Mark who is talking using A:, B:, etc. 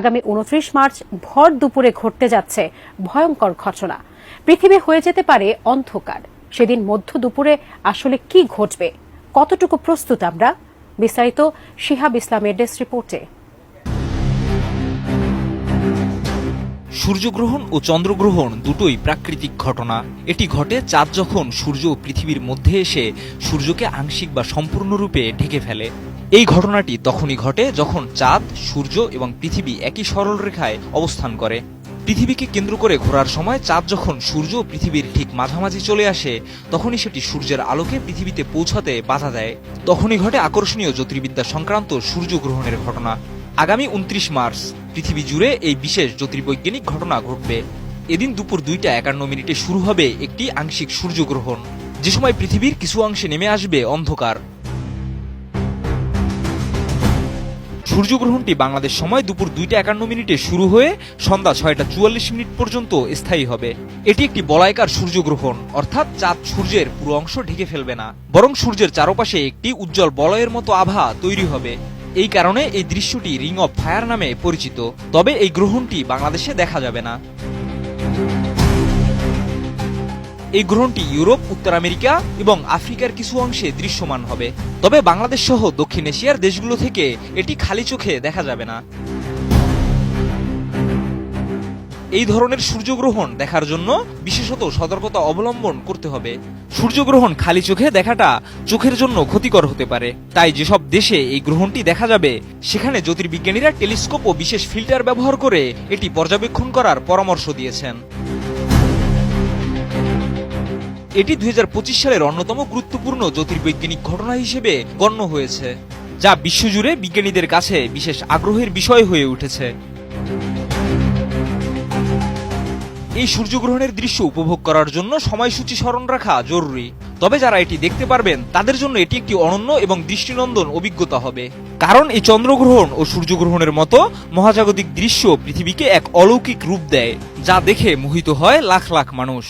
A: আগামী ২৯ মার্চ ভর দুপুরে ঘটতে যাচ্ছে ভয়ঙ্কর ঘটনা। পৃথিবী হয়ে যেতে পারে অন্ধকার। সেদিন মধ্য দুপুরে আসলে কি ঘটবে, কতটুকু প্রস্তুত আমরা? বিস্তারিত শিহাব ইসলামের ডেস্ক রিপোর্টে।
B: সূর্যগ্রহণ ও চন্দ্রগ্রহণ দুটোই প্রাকৃতিক ঘটনা। এটি ঘটে চাঁদ যখন সূর্য ও পৃথিবীর মধ্যে এসে সূর্যকে আংশিক বা সম্পূর্ণরূপে ঢেকে ফেলে। এই ঘটনাটি তখনই ঘটে যখন চাঁদ, সূর্য এবং পৃথিবী একই সরলরেখায় অবস্থান করে। পৃথিবীকে কেন্দ্র করে ঘোরার সময় চাঁদ যখন সূর্য ও পৃথিবীর ঠিক মাঝামাঝি চলে আসে, তখনই সেটি সূর্যের আলোকে পৃথিবীতে পৌঁছাতে বাধা দেয়। তখনই ঘটে আকর্ষণীয় জ্যোতির্বিদ্যা সংক্রান্ত সূর্যগ্রহণের ঘটনা। আগামী ২৯ মার্চ পৃথিবী জুড়ে এই বিশেষ জ্যোতির্বৈজ্ঞানিক ঘটনা ঘটবে। এদিন দুপুর ২টা ৫১ শুরু হবে একটি আংশিক সূর্যগ্রহণ, যে সময় পৃথিবীর কিছু অংশে নেমে আসবে অন্ধকার। সূর্যগ্রহণটি বাংলাদেশ সময় দুপুর ২টা ৫১ শুরু হয়ে সন্ধ্যা ৬টা ৪৪ পর্যন্ত স্থায়ী হবে। এটি একটি বলয়াকার সূর্যগ্রহণ, অর্থাৎ চাঁদ সূর্যের পুরো অংশ ঢেকে ফেলবে না, বরং সূর্যের চারপাশে একটি উজ্জ্বল বলয়ের মতো আভা তৈরি হবে। এই কারণে এই দৃশ্যটি রিং অফ ফায়ার নামে পরিচিত। তবে এই গ্রহণটি বাংলাদেশে দেখা যাবে না। এই গ্রহণটি ইউরোপ, উত্তর আমেরিকা এবং আফ্রিকার কিছু অংশে দৃশ্যমান হবে। তবে বাংলাদেশ সহ দক্ষিণ এশিয়ার দেশগুলো থেকে এটি খালি চোখে দেখা যাবে না। এই ধরনের সূর্যগ্রহণ দেখার জন্য বিশেষত সতর্কতা অবলম্বন করতে হবে। সূর্যগ্রহণ খালি চোখে দেখাটা চোখের জন্য ক্ষতিকর হতে পারে। তাই যেসব দেশে এই গ্রহণটি দেখা যাবে, সেখানে জ্যোতির্বিজ্ঞানীরা টেলিস্কোপ ও বিশেষ ফিল্টার ব্যবহার করে এটি পর্যবেক্ষণ করার পরামর্শ দিয়েছেন। এটি ২০২৫ সালের অন্যতম গুরুত্বপূর্ণ জ্যোতির্বৈজ্ঞানিক ঘটনা হিসেবে গণ্য হয়েছে, যা বিশ্বজুড়ে বিজ্ঞানীদের কাছে বিশেষ আগ্রহের বিষয় হয়ে উঠেছে। এই সূর্যগ্রহণের দৃশ্য উপভোগ করার জন্য সময়সূচি স্মরণ রাখা জরুরি। তবে যারা এটি দেখতে পারবেন, তাদের জন্য এটি একটি অনন্য এবং দৃষ্টিনন্দন অভিজ্ঞতা হবে। কারণ এই চন্দ্রগ্রহণ ও সূর্যগ্রহণের মতো মহাজাগতিক দৃশ্য পৃথিবীকে এক অলৌকিক রূপ দেয়, যা দেখে মোহিত হয় লাখ লাখ মানুষ।